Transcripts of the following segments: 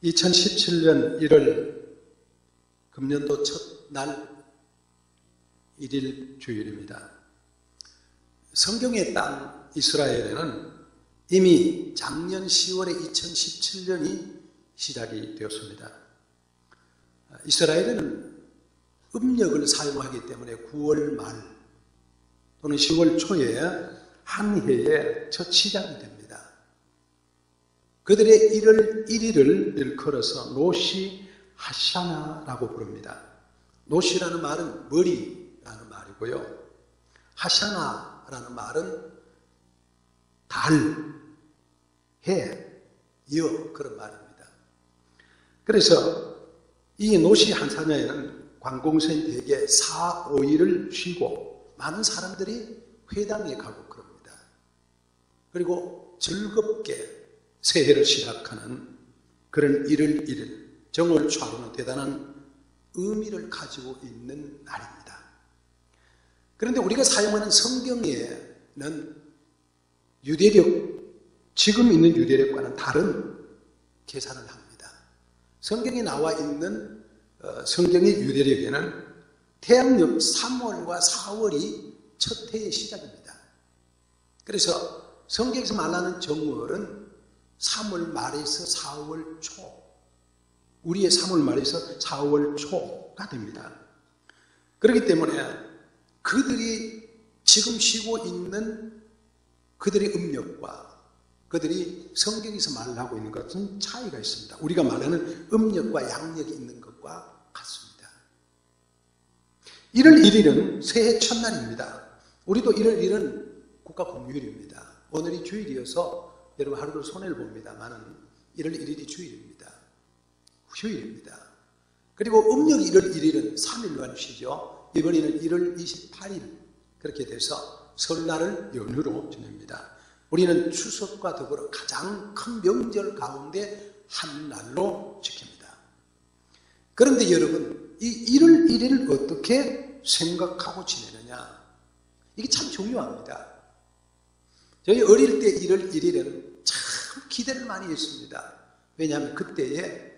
2017년 1월 금년도 첫날 1일 주일입니다. 성경의 땅 이스라엘에는 이미 작년 10월에 2017년이 시작이 되었습니다. 이스라엘에는 음력을 사용하기 때문에 9월 말 또는 10월 초에 한 해의 첫 시작이 됩니다. 그들의 1월 1일을 일컬어서 노시 하샤나라고 부릅니다. 노시라는 말은 머리라는 말이고요. 하샤나라는 말은 달, 해, 여 그런 말입니다. 그래서 이 노시 하샤나에는 관공서인 대개 4, 5일을 쉬고 많은 사람들이 회당에 가고 그럽니다. 그리고 즐겁게 새해를 시작하는 그런 1월 1일 정월초하루는 대단한 의미를 가지고 있는 날입니다. 그런데 우리가 사용하는 성경에는 유대력, 지금 있는 유대력과는 다른 계산을 합니다. 성경에 나와 있는 성경의 유대력에는 태양력 3월과 4월이 첫 해의 시작입니다. 그래서 성경에서 말하는 정월은 3월 말에서 4월 초, 우리의 3월 말에서 4월 초가 됩니다. 그렇기 때문에 그들이 지금 쉬고 있는 그들의 음력과 그들이 성경에서 말하고 있는 것은 차이가 있습니다. 우리가 말하는 음력과 양력이 있는 것과 같습니다. 1월 1일은 새해 첫날입니다. 우리도 1월 1일은 국가공휴일입니다. 오늘이 주일이어서 여러분 하루를 손해를 봅니다만은 1월 1일이 주일입니다. 휴일입니다. 그리고 음력이 1월 1일은 3일만 쉬죠. 이번에는 1월 28일 그렇게 돼서 설날을 연휴로 지냅니다. 우리는 추석과 더불어 가장 큰 명절 가운데 한 날로 지킵니다. 그런데 여러분 이 1월 1일을 어떻게 생각하고 지내느냐 이게 참 중요합니다. 저희 어릴 때 1월 1일에는 참 기대를 많이 했습니다. 왜냐하면 그때에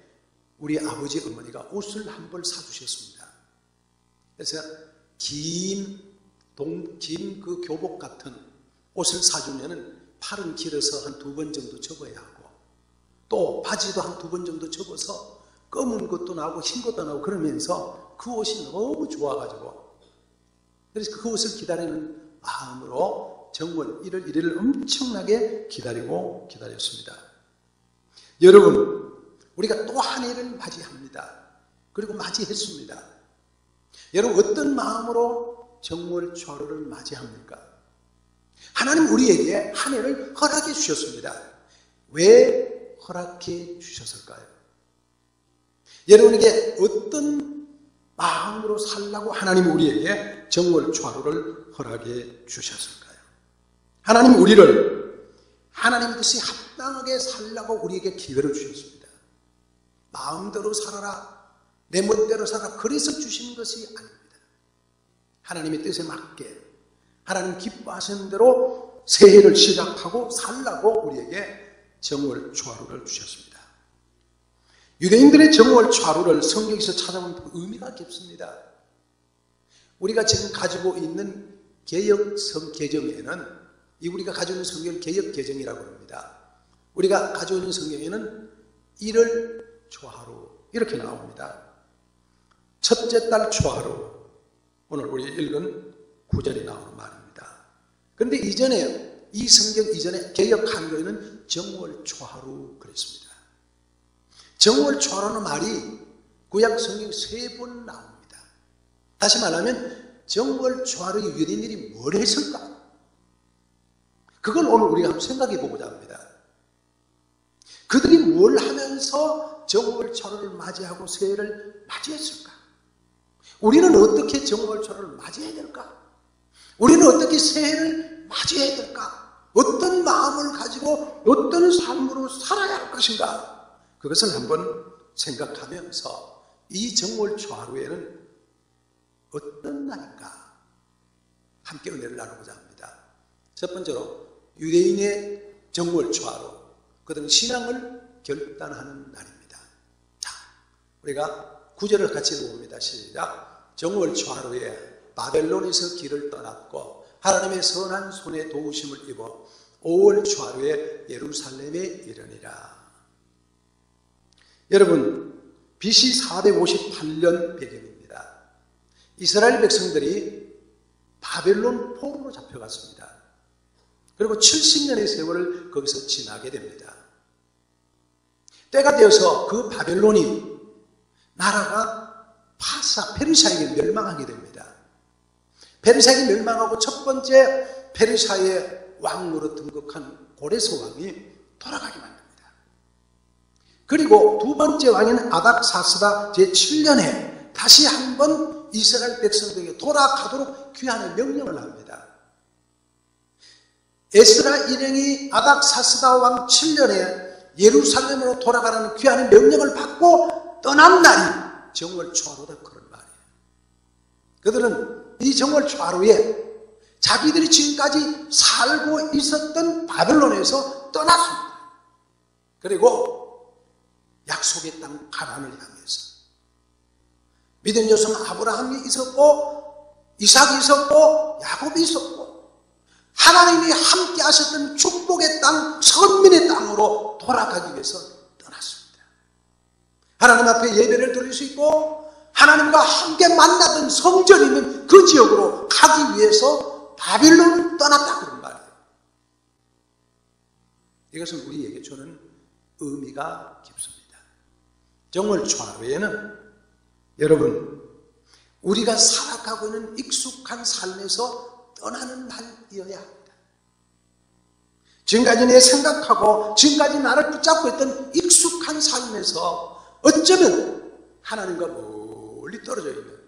우리 아버지 어머니가 옷을 한 벌 사주셨습니다. 그래서 긴 그 교복 같은 옷을 사주면은 팔은 길어서 한 2번 정도 접어야 하고 또 바지도 한 2번 정도 접어서 검은 것도 나오고 흰 것도 나오고 그러면서 그 옷이 너무 좋아가지고 그래서 그 옷을 기다리는 마음으로 정월 1월 1일을 엄청나게 기다렸습니다. 여러분, 우리가 또 한 해를 맞이합니다. 그리고 맞이했습니다. 여러분, 어떤 마음으로 정월 초하루를 맞이합니까? 하나님 우리에게 한 해를 허락해 주셨습니다. 왜 허락해 주셨을까요? 여러분에게 어떤 마음으로 살라고 하나님 우리에게 정월 초하루를 허락해 주셨을까요? 하나님 우리를 하나님 뜻이 합당하게 살라고 우리에게 기회를 주셨습니다. 마음대로 살아라, 내 멋대로 살아라 그래서 주신 것이 아닙니다. 하나님의 뜻에 맞게 하나님 기뻐하시는 대로 새해를 시작하고 살라고 우리에게 정월 초하루를 주셨습니다. 유대인들의 정월 초하루를 성경에서 찾아보면 의미가 깊습니다. 우리가 지금 가지고 있는 개역 성계정에는 우리가 가지고 있는 성경을 개역 개정이라고 합니다. 우리가 가지고 있는 성경에는 1월 초하루 이렇게 나옵니다. 첫째 달 초하루 오늘 우리 읽은 구절이 나오는 말입니다. 그런데 이전에 이 성경 이전에 개역 한글에는 정월 초하루 그랬습니다. 정월 초하루는 말이 구약 성경 3번 나옵니다. 다시 말하면 정월 초하루의 유대인들이 뭘 했을까? 그걸 오늘 우리가 한번 생각해 보고자 합니다. 그들이 뭘 하면서 정월 초하루를 맞이하고 새해를 맞이했을까? 우리는 어떻게 정월 초하루를 맞이해야 될까? 우리는 어떻게 새해를 맞이해야 될까? 어떤 마음을 가지고 어떤 삶으로 살아야 할 것인가? 그것을 한번 생각하면서 이 정월 초하루에는 어떤 날인가? 함께 은혜를 나누고자 합니다. 첫 번째로 유대인의 정월 초하루, 그들은 신앙을 결단하는 날입니다. 우리가 구절을 같이 봅니다. 시작. 정월 초하루에 바벨론에서 길을 떠났고 하나님의 선한 손에 도우심을 입어 5월 초하루에 예루살렘에 이르니라. 여러분, BC 458년 배경입니다. 이스라엘 백성들이 바벨론 포로로 잡혀갔습니다. 그리고 70년의 세월을 거기서 지나게 됩니다. 때가 되어서 그 바벨론이 나라가 페르시아에게 멸망하게 됩니다. 페르시아에게 멸망하고 첫 번째 페르시아의 왕으로 등극한 고레스 왕이 돌아가게 만듭니다. 그리고 두 번째 왕인 아닥사스다 제7년에 다시 한번 이스라엘 백성들에게 돌아가도록 귀환의 명령을 합니다. 에스라 일행이 아닥사스다 왕 7년에 예루살렘으로 돌아가라는 귀환의 명령을 받고 떠난 날이 정월 초하루다, 그런 말이에요. 그들은 이 정월 초하루에 자기들이 지금까지 살고 있었던 바벨론에서 떠났습니다. 그리고 약속의 땅 가나안을 향해서 믿음 여성 아브라함이 있었고 이삭이 있었고 야곱이 있었고 하나님이 함께 하셨던 축복의 땅, 선민의 땅으로 돌아가기 위해서 떠났습니다. 하나님 앞에 예배를 드릴 수 있고 하나님과 함께 만나던 성전이 있는 그 지역으로 가기 위해서 바빌론을 떠났다, 그런 말이에요. 이것은 우리에게 주는 의미가 깊습니다. 정월 초하루에는 여러분, 우리가 살아가고 있는 익숙한 삶에서 떠나는 날이어야 합니다. 지금까지 내 생각하고 지금까지 나를 붙잡고 있던 익숙한 삶에서 어쩌면 하나님과 멀리 떨어져 있는,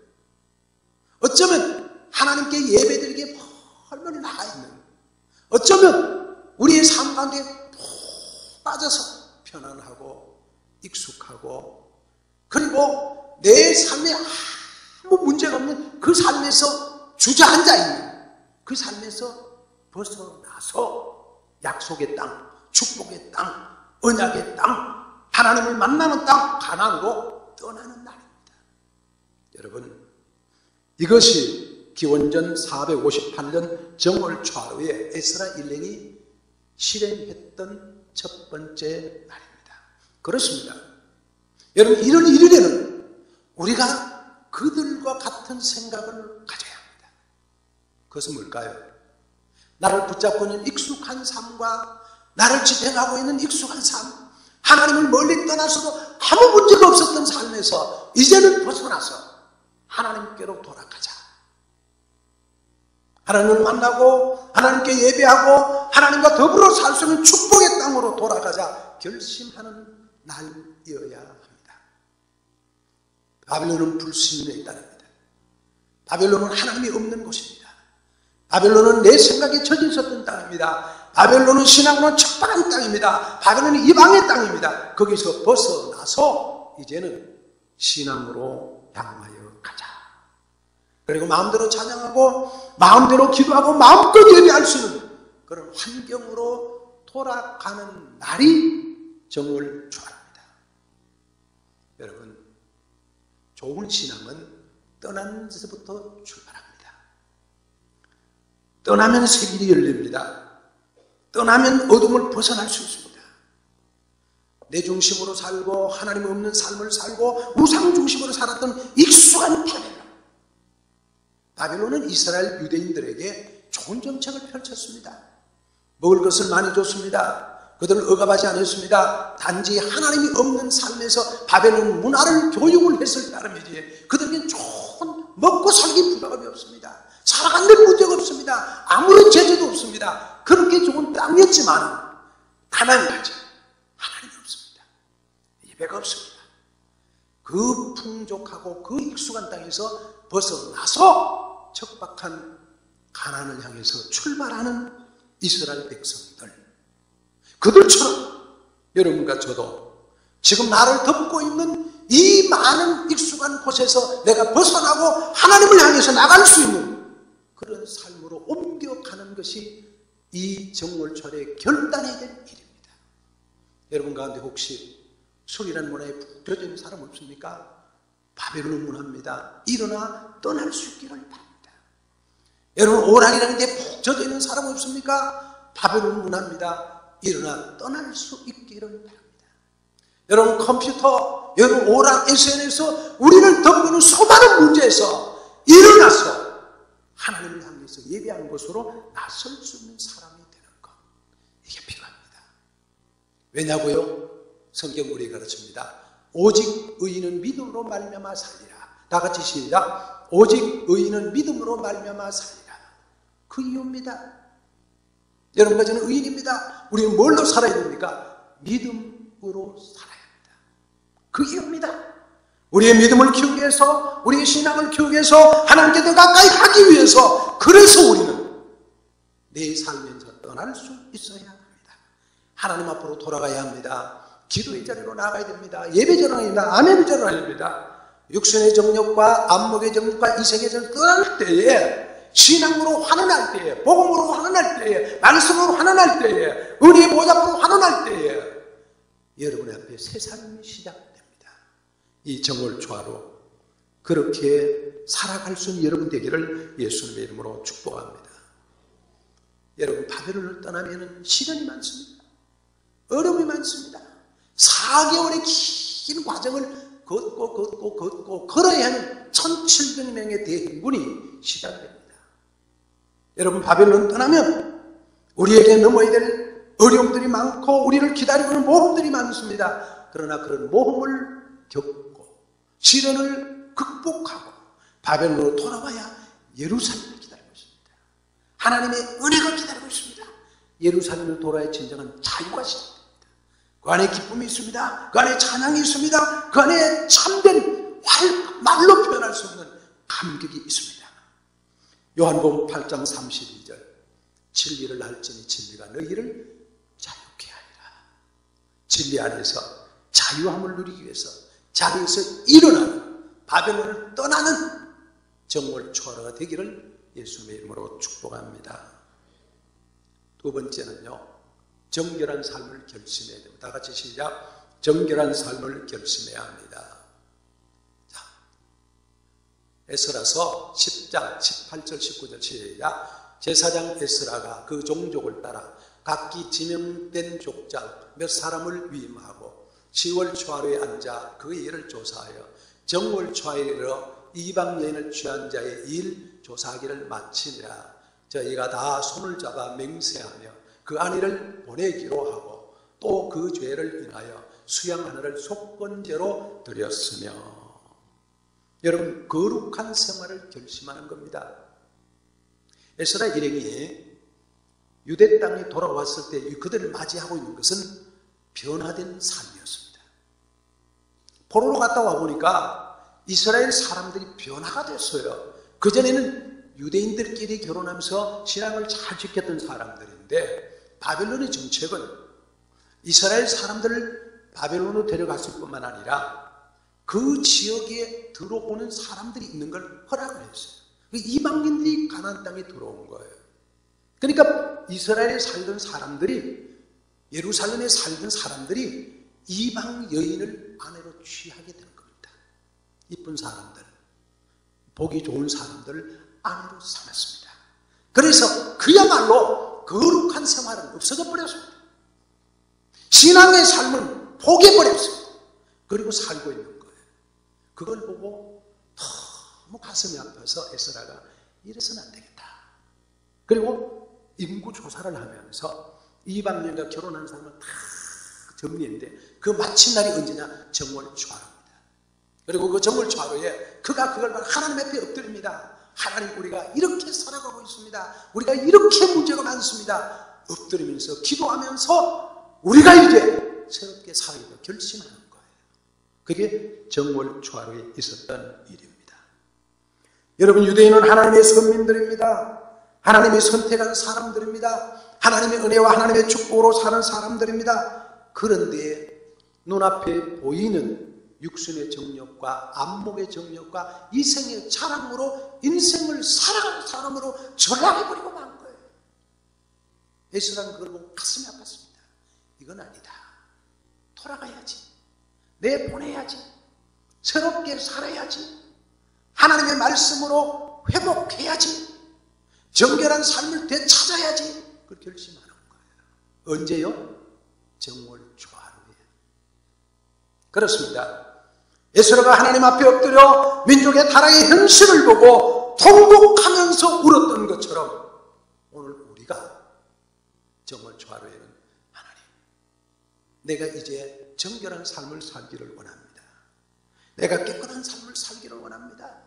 어쩌면 하나님께 예배드리기에 멀리 나가 있는, 어쩌면 우리의 삶 가운데 푹 빠져서 편안하고 익숙하고 그리고 내 삶에 아무 문제가 없는 그 삶에서 주저앉아 있는, 그 삶에서 벗어나서 약속의 땅, 축복의 땅, 언약의 땅, 하나님을 만나는 땅, 가나안으로 떠나는 날입니다. 여러분, 이것이 기원전 458년 정월 초하루에 에스라 일행이 실행했던 첫 번째 날입니다. 그렇습니다. 여러분, 이런 일일에는 우리가 그들과 같은 생각을 가져야 합니다. 그것은 뭘까요? 나를 붙잡고 있는 익숙한 삶과 나를 지탱하고 있는 익숙한 삶, 하나님을 멀리 떠나서도 아무 문제가 없었던 삶에서 이제는 벗어나서 하나님께로 돌아가자. 하나님을 만나고 하나님께 예배하고 하나님과 더불어 살 수 있는 축복의 땅으로 돌아가자 결심하는 날이어야 합니다. 바벨론은 불신의 땅입니다. 바벨론은 하나님이 없는 곳입니다. 바벨론은 내 생각에 젖어 있었던 땅입니다. 바벨론은 신앙으로는 척박한 땅입니다. 바벨론은 이방의 땅입니다. 거기서 벗어나서 이제는 신앙으로 향하여 가자. 그리고 마음대로 찬양하고 마음대로 기도하고 마음껏 예배할 수 있는 그런 환경으로 돌아가는 날이 정월 초하루입니다. 여러분, 좋은 신앙은 떠나는 데서부터 출발합니다. 떠나면 새 길이 열립니다. 떠나면 어둠을 벗어날 수 있습니다. 내 중심으로 살고 하나님 없는 삶을 살고 우상 중심으로 살았던 익숙한 바벨론은 이스라엘 유대인들에게 좋은 정책을 펼쳤습니다. 먹을 것을 많이 줬습니다. 그들을 억압하지 않았습니다. 단지 하나님이 없는 삶에서 바벨론 문화를 교육을 했을 따름이지 그들에게는 좋은 먹고 살기 부담이 없습니다. 살아가는 데 문제가 없습니다. 아무런 제재도 없습니다. 그렇게 좋은 땅이었지만 가난하죠. 하나님이 없습니다. 예배가 없습니다. 그 풍족하고 그 익숙한 땅에서 벗어나서 척박한 가나안을 향해서 출발하는 이스라엘 백성들, 그들처럼 여러분과 저도 지금 나를 덮고 있는 이 많은 익숙한 곳에서 내가 벗어나고 하나님을 향해서 나갈 수 있는 그런 삶으로 옮겨가는 것이 이 정월철의 결단이 된 일입니다. 여러분 가운데 혹시 술이라는 문화에 푹 들어져 있는 사람 없습니까? 바벨론 문화입니다. 일어나 떠날 수 있기를 바랍니다. 여러분, 오락이라는 데 푹 젖어 있는 사람 없습니까? 바벨론 문화입니다. 일어나 떠날 수 있기를 바랍니다. 여러분, 컴퓨터, 여러분, 오락, SNS, 우리를 덮는 수많은 문제에서 일어나서 하나님을 향해서 예배하는 것으로 나설 수 있는 사람이 되는 것, 이게 필요합니다. 왜냐고요? 성경 우리에게 가르칩니다. 오직 의인은 믿음으로 말미암아 살리라. 다 같이 시작. 오직 의인은 믿음으로 말미암아 살리라. 그 이유입니다. 여러분과 저는 의인입니다. 우리는 뭘로 살아야 됩니까? 믿음으로 살아야 합니다. 그 이유입니다. 우리의 믿음을 키우기 위해서, 우리의 신앙을 키우기 위해서, 하나님께 더 가까이 하기 위해서, 그래서 우리는 내 삶에서 떠날 수 있어야 합니다. 하나님 앞으로 돌아가야 합니다. 기도의 자리로 나가야 됩니다. 예배 자리로 아닙니다. 아멘 자리로 아닙니다. 육신의 정욕과 안목의 정욕과 이생의 정욕 떠날 때에, 신앙으로 환원할 때에, 복음으로 환원할 때에, 말씀으로 환원할 때에, 은혜의 보좌 앞으로 환원할 때에 여러분 앞에 새 삶이 시작됩니다. 이 정월초하루 그렇게 살아갈 수 있는 여러분 되기를 예수님의 이름으로 축복합니다. 여러분, 바벨론을 떠나면 시련이 많습니다. 어려움이 많습니다. 4개월의 긴 과정을 걷고 걸어야 하는 1700명의 대행군이 시작됩니다. 여러분, 바벨론 떠나면 우리에게 넘어야 될 어려움들이 많고 우리를 기다리고 있는 모험들이 많습니다. 그러나 그런 모험을 겪고 시련을 극복하고 바벨론으로 돌아와야 예루살렘을 기다리고 있습니다. 하나님의 은혜가 기다리고 있습니다. 예루살렘을 돌아야 진정한 자유가 시작됩니다. 그 안에 기쁨이 있습니다. 그 안에 찬양이 있습니다. 그 안에 참된 말로 표현할 수 없는 감격이 있습니다. 요한복음 8장 32절, 진리를 알지니 진리가 너희를 자유케 하리라. 진리 안에서 자유함을 누리기 위해서 자리에서 일어나는, 바벨론을 떠나는 정월초하루가 되기를 예수님의 이름으로 축복합니다. 두 번째는요, 정결한 삶을 결심해야 됩니다. 다 같이 시작. 정결한 삶을 결심해야 합니다. 자, 에스라서 10장 18절 19절 시작. 제사장 에스라가 그 종족을 따라 각기 지명된 족장 몇 사람을 위임하고 10월 초하루에 앉아 그 일을 조사하여 정월 초하루에 이르러 이방 여인을 취한 자의 일 조사하기를 마치니라. 저희가 다 손을 잡아 맹세하며 그 안위를 보내기로 하고 또 그 죄를 인하여 수양하늘을 속건제로 드렸으며. 여러분, 거룩한 생활을 결심하는 겁니다. 에스라 일행이 유대 땅에 돌아왔을 때 그들을 맞이하고 있는 것은 변화된 삶이었습니다. 포로로 갔다 와보니까 이스라엘 사람들이 변화가 됐어요. 그전에는 유대인들끼리 결혼하면서 신앙을 잘 지켰던 사람들인데 바벨론의 정책은 이스라엘 사람들을 바벨론으로 데려갔을 뿐만 아니라 그 지역에 들어오는 사람들이 있는 걸 허락을 했어요. 이방인들이 가나안 땅에 들어온 거예요. 그러니까 이스라엘에 살던 사람들이, 예루살렘에 살던 사람들이 이방 여인을 아내로 취하게 되는 겁니다. 이쁜 사람들, 보기 좋은 사람들을 아내로 삼았습니다. 그래서 그야말로 거룩한 생활은 없어져 버렸습니다. 신앙의 삶은 포기해버렸습니다. 그리고 살고 있는 거예요. 그걸 보고 너무 가슴이 아파서 에스라가 이래서는 안 되겠다. 그리고 인구 조사를 하면서 이방 여인과 결혼한 사람은 다 정리했는데 그 마친 날이 언제냐? 정월 초하루입니다. 그리고 그 정월 초하루에 그가 그걸 하나님 앞에 엎드립니다. 하나님, 우리가 이렇게 살아가고 있습니다. 우리가 이렇게 문제가 많습니다. 엎드리면서 기도하면서 우리가 이제 새롭게 살아가기로 결심하는 거예요. 그게 정월 초하루에 있었던 일입니다. 여러분, 유대인은 하나님의 선민들입니다. 하나님이 선택한 사람들입니다. 하나님의 은혜와 하나님의 축복으로 사는 사람들입니다. 그런데 눈앞에 보이는 육신의 정욕과 안목의 정욕과 이생의 자랑으로 인생을 살아가는 사람으로 전락해버리고 만 거예요. 에스라는 그걸 보고 가슴이 아팠습니다. 이건 아니다. 돌아가야지. 내보내야지. 새롭게 살아야지. 하나님의 말씀으로 회복해야지. 정결한 삶을 되찾아야지. 그 결심하는 거예요. 언제요? 정월 초하루에. 그렇습니다. 에스라가 하나님 앞에 엎드려 민족의 타락의 현실을 보고 통곡하면서 울었던 것처럼 오늘 우리가 정월 초하루에는 하나님, 내가 이제 정결한 삶을 살기를 원합니다. 내가 깨끗한 삶을 살기를 원합니다.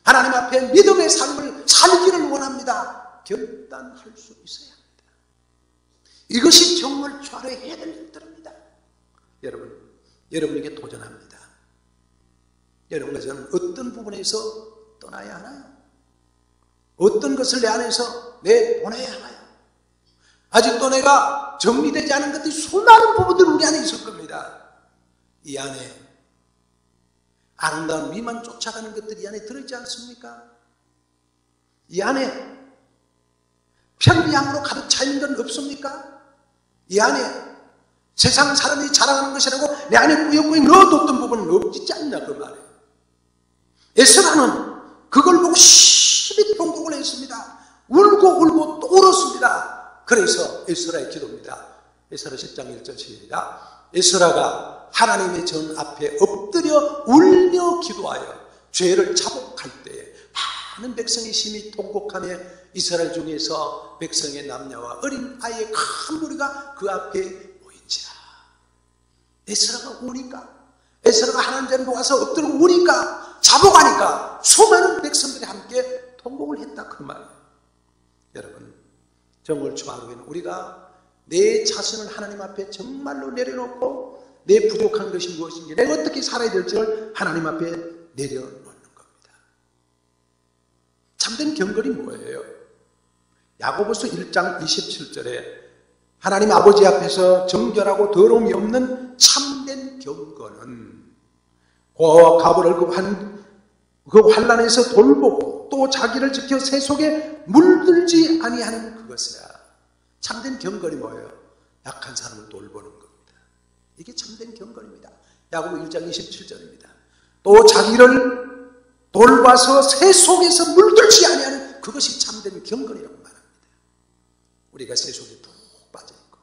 하나님 앞에 믿음의 삶을 살기를 원합니다. 결단할 수 있어야 합니다. 이것이 정월 초하루에 해야 될 일들입니다. 여러분에게 도전합니다. 여러분과 저는 어떤 부분에서 떠나야 하나요? 어떤 것을 내 안에서 내보내야 하나요? 아직도 내가 정리되지 않은 것들이 수많은 부분들이 우리 안에 있을 겁니다. 이 안에 아름다운 미만 쫓아가는 것들이 이 안에 들어있지 않습니까? 이 안에 편리함으로 가득 차 있는 건 없습니까? 이 안에 세상 사람들이 자랑하는 것이라고 내 안에 꾸역꾸역 넣어뒀던 부분은 없지 않냐 그 말이에요. 에스라는 그걸 보고 심히 통곡을 했습니다. 울고 또 울었습니다. 그래서 에스라의 기도입니다. 에스라 10장 1절 시작. 에스라가 하나님의 전 앞에 엎드려 울며 기도하여 죄를 자복할 때에 많은 백성이 심히 통곡하며 이스라엘 중에서 백성의 남녀와 어린 아이의 큰 무리가 그 앞에 모인지라. 에스라가 우니까, 에스라가 하나님 전에 와서 엎드려 우니까, 자복하니까 수많은 백성들이 함께 통곡을 했다 그 말이에요. 여러분, 정월 초하루에는 우리가 내 자신을 하나님 앞에 정말로 내려놓고 내 부족한 것이 무엇인지, 내가 어떻게 살아야 될지를 하나님 앞에 내려놓는 겁니다. 참된 경건이 뭐예요? 야고보서 1장 27절에 하나님 아버지 앞에서 정결하고 더러움이 없는 참된 경건은 고아갑을 그 환난에서 돌보고 또 자기를 지켜 새 속에 물들지 아니하는 그것이라. 참된 경건이 뭐예요? 약한 사람을 돌보는 겁니다. 이게 참된 경건입니다. 야고보 1장 27절입니다. 또 자기를 돌봐서 새 속에서 물들지 아니하는 그것이 참된 경건이라고 말합니다. 우리가 새 속에 푹 빠져있고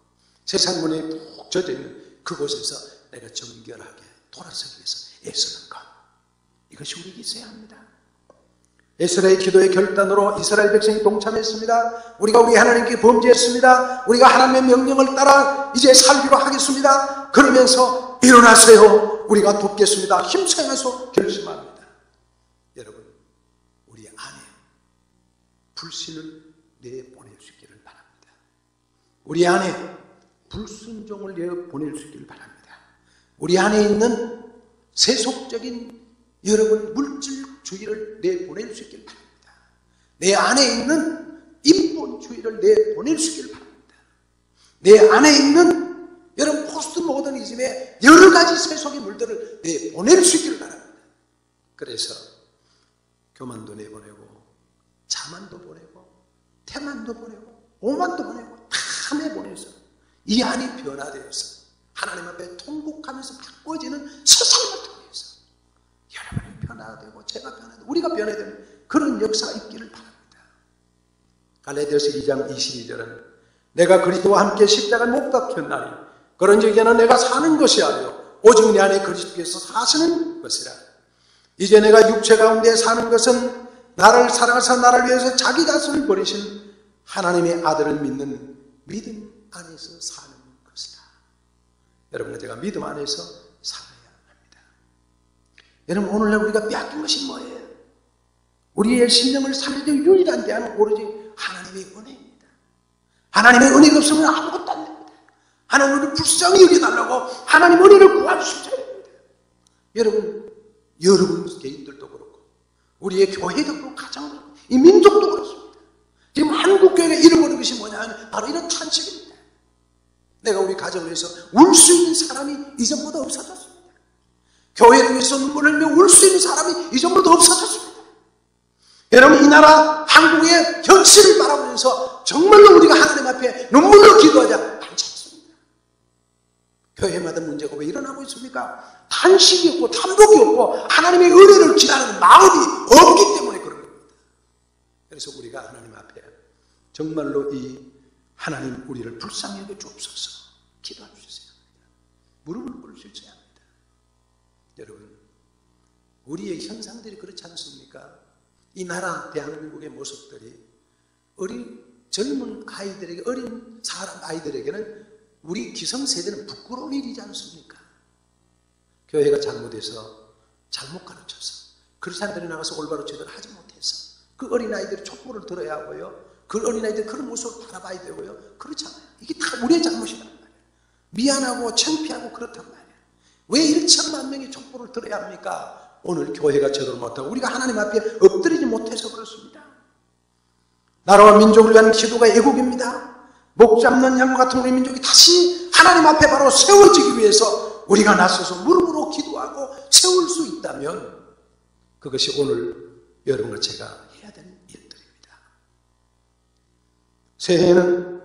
세상 문에 푹 젖어있는 그곳에서 내가 정결하게 돌아서기 위해서 애쓰는 것, 이것이 우리에게 있어야 합니다. 에스라의 기도의 결단으로 이스라엘 백성이 동참했습니다. 우리가 우리 하나님께 범죄했습니다. 우리가 하나님의 명령을 따라 이제 살기로 하겠습니다. 그러면서 일어나세요. 우리가 돕겠습니다. 힘차서 결심합니다. 여러분, 우리 안에 불신을 내보낼 수 있기를 바랍니다. 우리 안에 불순종을 내보낼 수 있기를 바랍니다. 우리 안에 있는 세속적인 여러분 물질주의를 내보낼 수 있기를 바랍니다. 내 안에 있는 인본주의를 내보낼 수 있기를 바랍니다. 내 안에 있는 여러분 포스트 모더니즘의 여러 가지 세속의 물들을 내보낼 수 있기를 바랍니다. 그래서 교만도 내보내고 자만도 보내고 태만도 보내고 오만도 보내고 다 내보내서 이 안이 변화되어서 하나님 앞에 통곡하면서 바꿔지는 새 삶을 통해서 여러분이 변화되고 제가 변화되고 우리가 변해야 되는 그런 역사가 있기를 바랍니다. 갈라디아서 2장 22절은 내가 그리스도와 함께 십자가에 못 박혔나니 그런저기에는 내가 사는 것이 아니요 오직 내 안에 그리스도께서 사시는 것이라. 이제 내가 육체 가운데 사는 것은 나를 사랑하사 나를 위해서 자기 자신을 버리신 하나님의 아들을 믿는 믿음 안에서 사는 것이다. 여러분, 제가 믿음 안에서 살아야 합니다. 여러분, 오늘날 우리가 빼앗긴 것이 뭐예요? 우리의 심령을 살리는 유일한 대안은 오로지 하나님의 은혜입니다. 하나님의 은혜가 없으면 아무것도 안 됩니다. 하나님 우리 불쌍히 여겨달라고 하나님 은혜를 구할 수 있어야 됩니다. 여러분 개인들도 그렇고 우리의 교회도 그렇고 가정도 그렇고 이 민족도 그렇습니다. 지금 한국교회가 잃어버린 것이 뭐냐 하면 바로 이런 탄식입니다. 내가 우리 가정에서 울 수 있는 사람이 이전보다 없어졌습니다. 교회를 위해서 눈물을 흘리며 울 수 있는 사람이 이전보다 없어졌습니다. 여러분, 이 나라 한국의 현실을 바라보면서 정말로 우리가 하나님 앞에 눈물로 기도하자 많지 않습니다. 교회마다 문제가 왜 일어나고 있습니까? 탄식이 없고 탐독이 없고 하나님의 은혜를 기다리는 마음이 없기 때문에 그런 겁니다. 그래서 우리가 하나님 앞에 정말로 이 하나님 우리를 불쌍히 여겨 주옵소서 기도해 주세요. 무릎을 꿇을 수 있어야 합니다. 여러분, 우리의 현상들이 그렇지 않습니까? 이 나라 대한민국의 모습들이 어린 젊은 아이들에게, 어린 사람 아이들에게는 우리 기성세대는 부끄러운 일이지 않습니까? 교회가 잘못해서 잘못 가르쳐서 그리스도인들이 나가서 올바로 제대로 하지 못해서 그 어린아이들이 촛불을 들어야 하고요, 그 어린아이들이 그런 모습을 바라봐야 되고요. 그렇잖아요. 이게 다 우리의 잘못이란 말이에요. 미안하고 창피하고 그렇단 말이에요. 왜 1천만 명이 촛불을 들어야 합니까? 오늘 교회가 제대로 못하고 우리가 하나님 앞에 엎드리지 못해서 그렇습니다. 나라와 민족을 위한 기도가 애국입니다. 목 잡는 양과 같은 우리 민족이 다시 하나님 앞에 바로 세워지기 위해서 우리가 나서서 무릎으로 기도하고 세울 수 있다면 그것이 오늘 여러분과 제가 해야 되는 일들입니다. 새해에는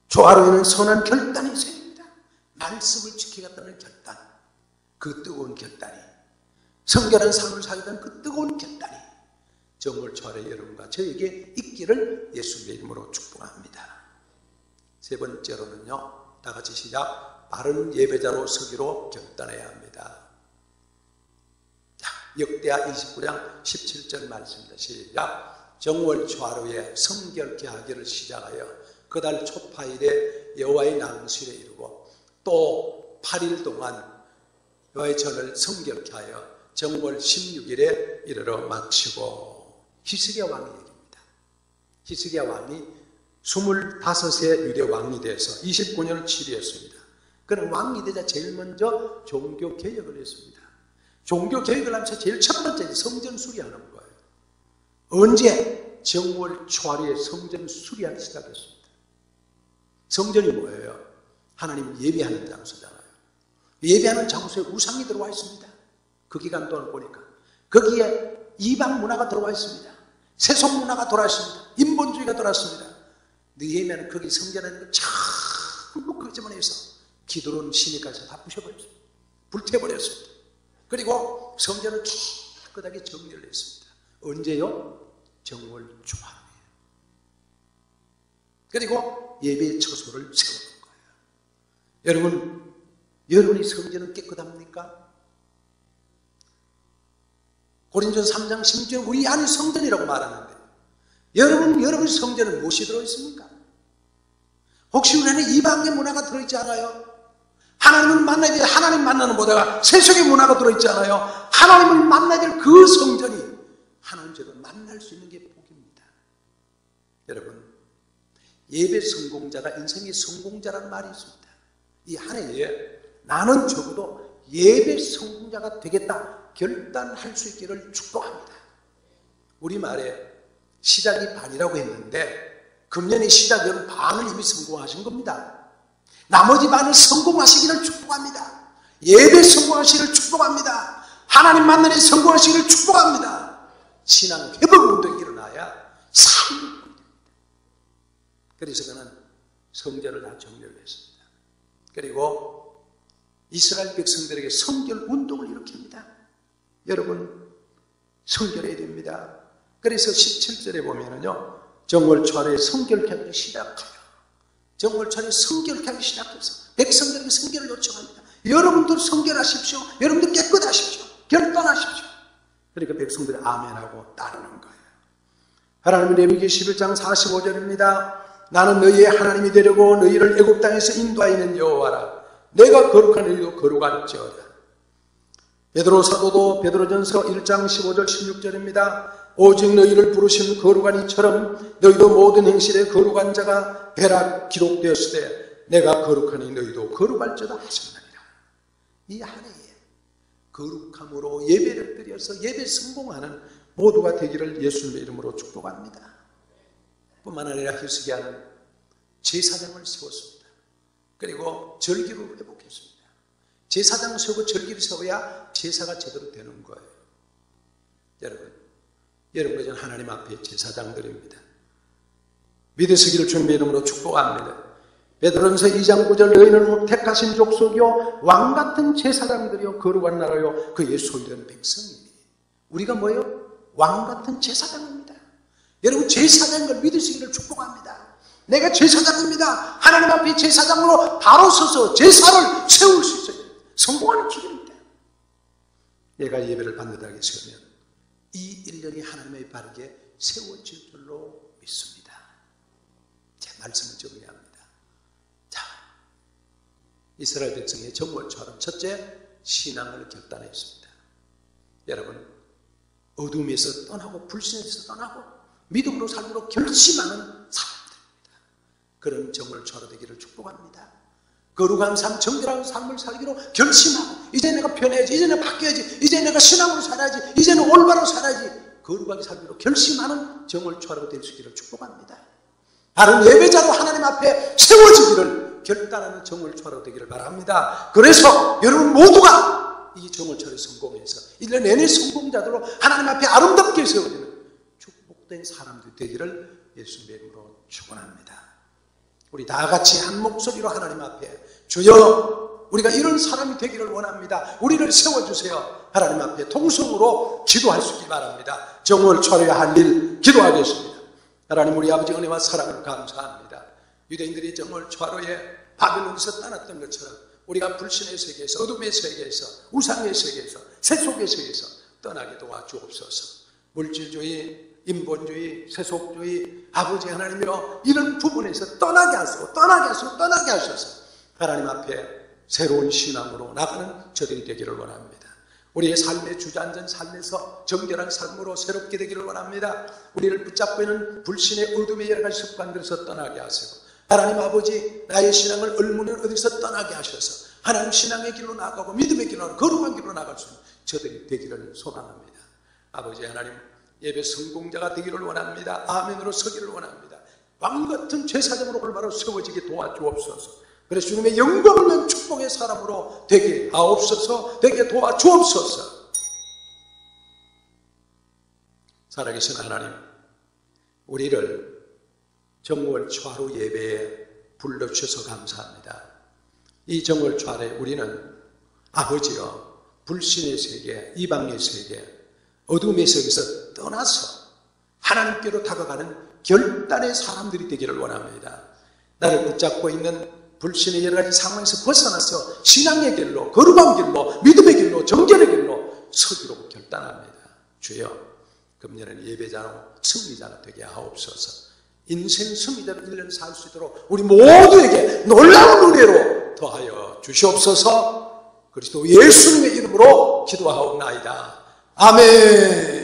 조화로에는 선한 결단이 새해입니다. 말씀을 지키겠다는 결단, 그 뜨거운 결단이, 성결한 삶을 살겠다는 그 뜨거운 결단이 정월 초하루에 여러분과 저에게 있기를 예수님의 이름으로 축복합니다. 세 번째로는요, 다 같이 시작. 바른 예배자로 서기로 결단해야 합니다. 자, 역대하 29장 17절 말씀입니다. 시작. 정월 초하루에 성결케 하기를 시작하여 그달 초파일에 여호와의 낭실에 이르고 또 8일 동안 여호와의 전을 성결케 하여 정월 16일에 이르러 마치고. 히스기야 왕의 얘기입니다. 히스기야 왕이 25세 유대 왕이 돼서 29년을 치루했습니다. 그는 왕이 되자 제일 먼저 종교 개혁을 했습니다. 종교 개혁을 하면서 제일 첫 번째 성전 수리하는 거예요. 언제? 정월 초하루에 성전 수리하기 시작했습니다. 성전이 뭐예요? 하나님 예배하는 장소잖아요. 예배하는 장소에 우상이 들어와 있습니다. 그 기간 동안 보니까 거기에 이방 문화가 들어와 있습니다. 세속 문화가 들어와 있습니다. 인본주의가 들어왔습니다. 느헤미야는 거기 성전하는 걸 전부 끄집어내서 기드론 시내까지 다 부셔버렸습니다. 불태워버렸습니다. 그리고 성전을 깨끗하게 정리를 했습니다. 언제요? 정월 초하루에. 그리고 예배 처소를 세우는 거예요. 여러분이 성전은 깨끗합니까? 고린도전서 3장 16절 우리 안이 성전이라고 말하는데 여러분 성전은 무엇이 들어있습니까? 혹시 우리 안에 이방의 문화가 들어있지 않아요? 하나님을 만나야 될 하나님 만나는 보다가 세속의 문화가 들어있지 않아요? 하나님을 만나야 될 그 성전이 하나님 제대로 만날 수 있는 게 복입니다. 여러분, 예배 성공자가 인생의 성공자라는 말이 있습니다. 이 한 해에 나는 적어도 예배 성공자가 되겠다 결단할 수 있기를 축복합니다. 우리말에 시작이 반이라고 했는데 금년의 시작은 반을 이미 성공하신 겁니다. 나머지 반을 성공하시기를 축복합니다. 예배 성공하시기를 축복합니다. 하나님 만나는 성공하시기를 축복합니다. 신앙 회복 운동이 일어나야 삶이 됩니다. 그래서 그는 성전을 다 정리를 했습니다. 그리고 이스라엘 백성들에게 성결 운동을 일으킵니다. 여러분, 성결해야 됩니다. 그래서 17절에 보면은요, 정월 초하루에 성결케 하기 시작해요. 정월 초하루에 성결케 하기 시작해서 백성들에게 성결을 요청합니다. 여러분들 성결하십시오. 여러분들 깨끗하십시오. 결단하십시오. 그러니까 백성들이 아멘하고 따르는 거예요. 하나님의 레위기 11장 45절입니다. 나는 너희의 하나님이 되려고 너희를 애굽 땅에서 인도하이는 여호와라. 내가 거룩한 너희도 거룩할지어다. 베드로 사도도 베드로전서 1장 15절 16절입니다. 오직 너희를 부르신 거룩한 이처럼 너희도 모든 행실에 거룩한 자가 되라 기록되었을 때 내가 거룩하니 너희도 거룩할지어다 하셨느니라. 이 한 해에 거룩함으로 예배를 드려서 예배 성공하는 모두가 되기를 예수님의 이름으로 축복합니다. 뿐만 아니라 히스기야는 제사장을 세웠습니다. 그리고 절기를 회복했습니다. 제사장을 세우고 절기를 세워야 제사가 제대로 되는 거예요. 여러분은 하나님 앞에 제사장들입니다. 믿으시기를 주님의 이름으로 축복합니다. 베드로전서 2장 9절 너희는 택하신 족속이요 왕같은 제사장들이요 거룩한 나라요 그의 소유된 백성이니. 우리가 뭐예요? 왕같은 제사장입니다. 여러분 제사장인 걸 믿으시기를 축복합니다. 내가 제사장입니다. 하나님 앞에 제사장으로 바로 서서 제사를 세울 수 있어요. 성공하는 길입니다. 내가 예배를 받는다고 세우면 이 1년이 하나님의 바르게 세워질 줄로 믿습니다. 제 말씀을 정리합니다. 자, 이스라엘 백성의 정월처럼 첫째, 신앙을 결단했습니다. 여러분, 어둠에서 떠나고 불신에서 떠나고 믿음으로 살기로 결심하는 사람들입니다. 그런 정월처럼 되기를 축복합니다. 거룩한 삶, 정결한 삶을 살기로 결심하고 이제 내가 변해야지, 이제 내가 바뀌어야지, 이제 내가 신앙으로 살아야지, 이제는 올바로 살아야지 거룩하게 살기로 결심하는 정월초하라고 될 수 있기를 축복합니다. 다른 예배자로 하나님 앞에 세워지기를 결단하는 정월초하라고 되기를 바랍니다. 그래서 여러분 모두가 이 정월초에 성공해서 1년 내내 성공자들로 하나님 앞에 아름답게 세워지는 축복된 사람들이 되기를 예수님의 이름으로 축원합니다. 우리 다 같이 한 목소리로 하나님 앞에 주여 우리가 이런 사람이 되기를 원합니다. 우리를 세워주세요. 하나님 앞에 통성으로 기도할 수 있기 바랍니다. 정월 초려야 할 일 기도하겠습니다. 하나님 우리 아버지 은혜와 사랑을 감사합니다. 유대인들이 정월 초하루에 바벨론에서 떠났던 것처럼 우리가 불신의 세계에서 어둠의 세계에서 우상의 세계에서 세속의 세계에서 떠나게 도와주옵소서. 물질주의, 인본주의, 세속주의, 아버지 하나님이여 이런 부분에서 떠나게 하셔서 하나님 앞에 새로운 신앙으로 나가는 저들이 되기를 원합니다. 우리의 삶의 주저앉은 삶에서 정결한 삶으로 새롭게 되기를 원합니다. 우리를 붙잡고 있는 불신의 어둠의 여러 가지 습관들에서 떠나게 하시고 하나님 아버지 나의 신앙을 얼무는 어디서 떠나게 하셔서 하나님 신앙의 길로 나가고 믿음의 길로 나가고 거룩한 길로 나갈 수 있는 저들이 되기를 소망합니다. 아버지 하나님 예배 성공자가 되기를 원합니다. 아멘으로 서기를 원합니다. 왕같은 제사장으로 올바로 세워지게 도와주옵소서. 그래서 주님의 영광을 위한 축복의 사람으로 되게 하옵소서. 되게 도와주옵소서. 살아계신 하나님, 우리를 정월 초하루 예배에 불러주셔서 감사합니다. 이 정월 초하루에 우리는 아버지여 불신의 세계, 이방의 세계, 어둠의 세계에서 떠나서 하나님께로 다가가는 결단의 사람들이 되기를 원합니다. 나를 붙잡고 있는 불신의 여러 가지 상황에서 벗어나서 신앙의 길로, 거룩한 길로, 믿음의 길로, 정결의 길로 서기로 결단합니다. 주여, 금년에는 예배자로 승리자가 되게 하옵소서. 인생 승리자로 1년 살 수 있도록 우리 모두에게 놀라운 은혜로 더하여 주시옵소서. 그리스도 예수님의 이름으로 기도하옵나이다. 아멘.